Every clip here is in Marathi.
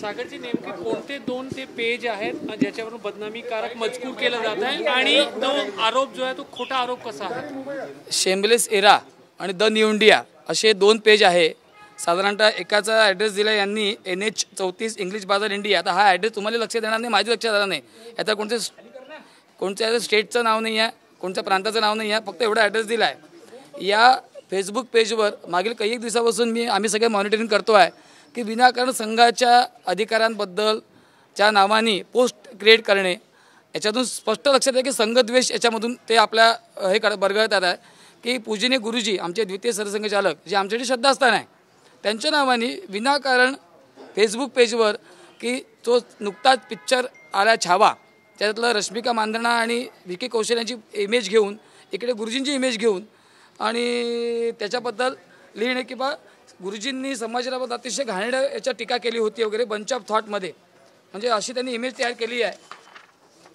सागरजी नेमके कोणते दोन ते पेज आहेत ज्याच्यावरून बदनामीकारक मजकूर केला जात आहे आणि तो आरोप जो आहे तो खोटा आरोप कसा आहे? शेमलेस एरा आणि द न्यू इंडिया असे दोन पेज आहे। साधारणतः एकाचा ॲड्रेस दिला यांनी NH 34 इंग्लिश बाजार इंडिया। आता हा ॲड्रेस तुम्हाला लक्षात येणार नाही, माझ्या लक्षात आलं नाही। याचा कोणत्या स्टेटचं नाव नाही आहे, कोणत्या प्रांताचं नाव नाही आहे, फक्त एवढा ॲड्रेस दिला आहे। या फेसबुक पेजवर मागील काही एक दिवसापासून आम्ही सगळे मॉनिटरिंग करतो आहे की विनाकारण संघाच्या अधिकारांबद्दलच्या नावाने पोस्ट क्रिएट करणे, याच्यातून स्पष्ट लक्षात आहे की संघद्वेष याच्यामधून ते आपल्या बरगळतात आहे की पूजनीय गुरुजी आमचे द्वितीय सरसंघचालक जे आमच्याकडे श्रद्धास्थान आहे त्यांच्या नावाने विनाकारण फेसबुक पेजवर की तो नुकताच पिक्चर आला छावा, त्यातलं रश्मिका मांदणा आणि विकी कौशल यांची इमेज घेऊन इकडे गुरुजींची इमेज घेऊन आणि त्याच्याबद्दल लिहिणे की बा गुरुजींनी समाजाबद्दल अतिशय घाणेरड्या याच्या टीका केली होती वगैरे बंच ऑफ थॉटमध्ये, म्हणजे अशी त्यांनी इमेज तयार केली आहे,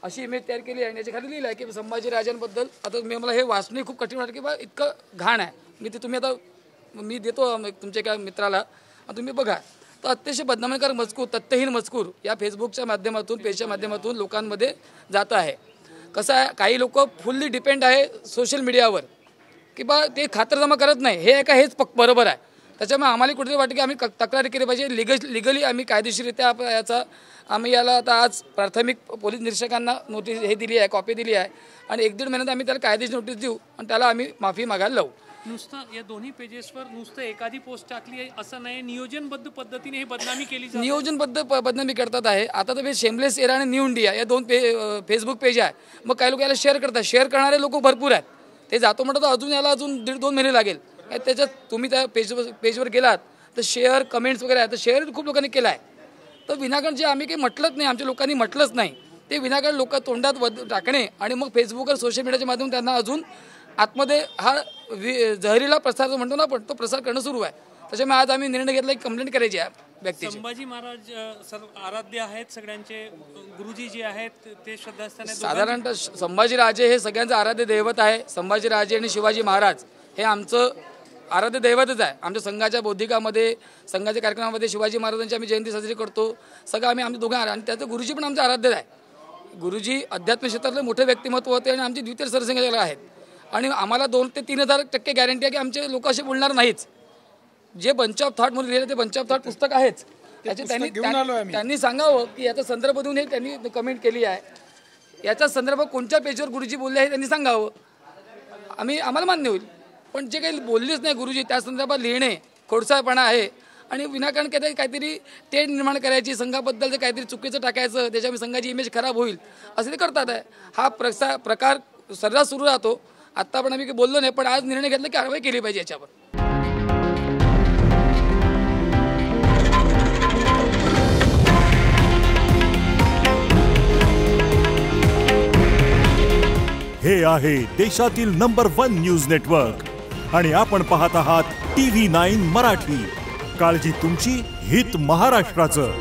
अशी इमेज तयार केली आहे आणि याच्या खाली लिहिलं आहे की संभाजीराजांबद्दल। आता मला हे वाचणे खूप कठीण वाटतं की बा इतकं घाण आहे, तुम्ही आता मी देतो तुमच्या एका मित्राला, तुम्ही बघा। तर अतिशय बदनामीकारक मजकूर, तथ्यहीन मजकूर या फेसबुकच्या माध्यमातून पेजच्या माध्यमातून लोकांमध्ये जात आहे। कसं आहे, काही लोक फुल्ली डिपेंड आहे सोशल मीडियावर की बा ते खातरजमा करत नाही, हे का हेच बरोबर आहे। त्याच्यामुळे आम्हाला कुठेतरी वाटतं की आम्ही तक्रार केली पाहिजे, लिगली आम्ही कायदेशीररित्या याचा आम्ही याला आता आज प्राथमिक पोलीस निरीक्षकांना नोटीस हे दिली आहे, कॉपी दिली आहे आणि 1-1.5 महिन्यात आम्ही त्याला कायदेशीर नोटीस देऊ आणि त्याला आम्ही माफी मागायला लावू। नुसतं या दोन्ही पेजेसवर नुसतं एखादी पोस्ट टाकली आहे असं नाही, नियोजनबद्ध पद्धतीने हे बदनामी केली जाते, नियोजनबद्ध बदनामी करतात आहे। आता तर शेमलेस एरा आणि न्यू इंडिया या दोन फेसबुक पेज आहे, मग काही लोक याला शेअर करतात, शेअर करणारे लोक भरपूर आहेत, ते जातो म्हणतात अजून याला अजून 1.5-2 महिने लागेल। त्याच्यात तुम्ही त्या पेजवर गेलात तर शेअर कमेंट्स वगैरे आहे, तर शेअर खूप लोकांनी केला आहे। तर विनाकारण जे आम्ही काही म्हटलंच नाही, आमच्या लोकांनी म्हटलंच नाही, ते विनाकारण लोक तोंडात टाकणे आणि मग फेसबुकवर सोशल मीडियाच्या माध्यमातून त्यांना अजून आतमध्ये हा जहरीला प्रसार जो म्हणतो ना आपण, तो प्रसार करणं सुरू आहे। त्याच्यामुळे आज आम्ही निर्णय घेतला की कंप्लेंट करायची आहे व्यक्तीची। संभाजी महाराज आराध्य आहेत, सगळ्यांचे गुरुजी जे आहेत ते श्रद्धास्थान आहेत। साधारणतः संभाजीराजे हे सगळ्यांचं आराध्य दैवत आहे। संभाजीराजे आणि शिवाजी महाराज हे आमचं आराध्य दैवतच आहे। आमच्या संघाच्या बौद्धिकामध्ये, संघाच्या कार्यक्रमामध्ये शिवाजी महाराजांची आम्ही जयंती साजरी करतो, सगळं आम्ही दोघं आणि त्याचं गुरुजी पण आमचं आराध्य आहे। गुरुजी अध्यात्म क्षेत्रातले मोठे व्यक्तिमत्व होते आणि आमचे द्वितीय सरसंघचालक आहेत आणि आम्हाला 2 ते 3,000% गॅरंटी आहे की आमचे लोक असे बोलणार नाहीच। जे बंच ऑफ थॉट म्हणून लिहिलं ते बंच ऑफ थॉट पुस्तक आहेच, त्याचे त्यांनी सांगावं की याचा संदर्भ देऊन हे त्यांनी कमेंट केली आहे, याचा संदर्भ कोणत्या पेजवर गुरुजी बोलले आहे त्यांनी सांगावं, आम्हाला मान्य होईल। पण जे काही बोललेच नाही गुरुजी त्या संदर्भात लिहिणे खोडसाळपणा आहे आणि विनाकारण काहीतरी तेढ निर्माण करायची, संघाबद्दल काहीतरी चुकीचं टाकायचं, त्याच्यामुळे संघाची इमेज खराब होईल असं ते करतात आहे। हा प्रकार सर्रास सुरू राहतो। आत्ता पण आम्ही काही बोललो नाही, पण आज निर्णय घेतला की कारवाई केली पाहिजे याच्यावर। हे आहे देशातील नंबर 1 न्यूज नेटवर्क आणि आपण पाहत आहात TV9 मराठी। काळजी तुमची, हित महाराष्ट्राचं।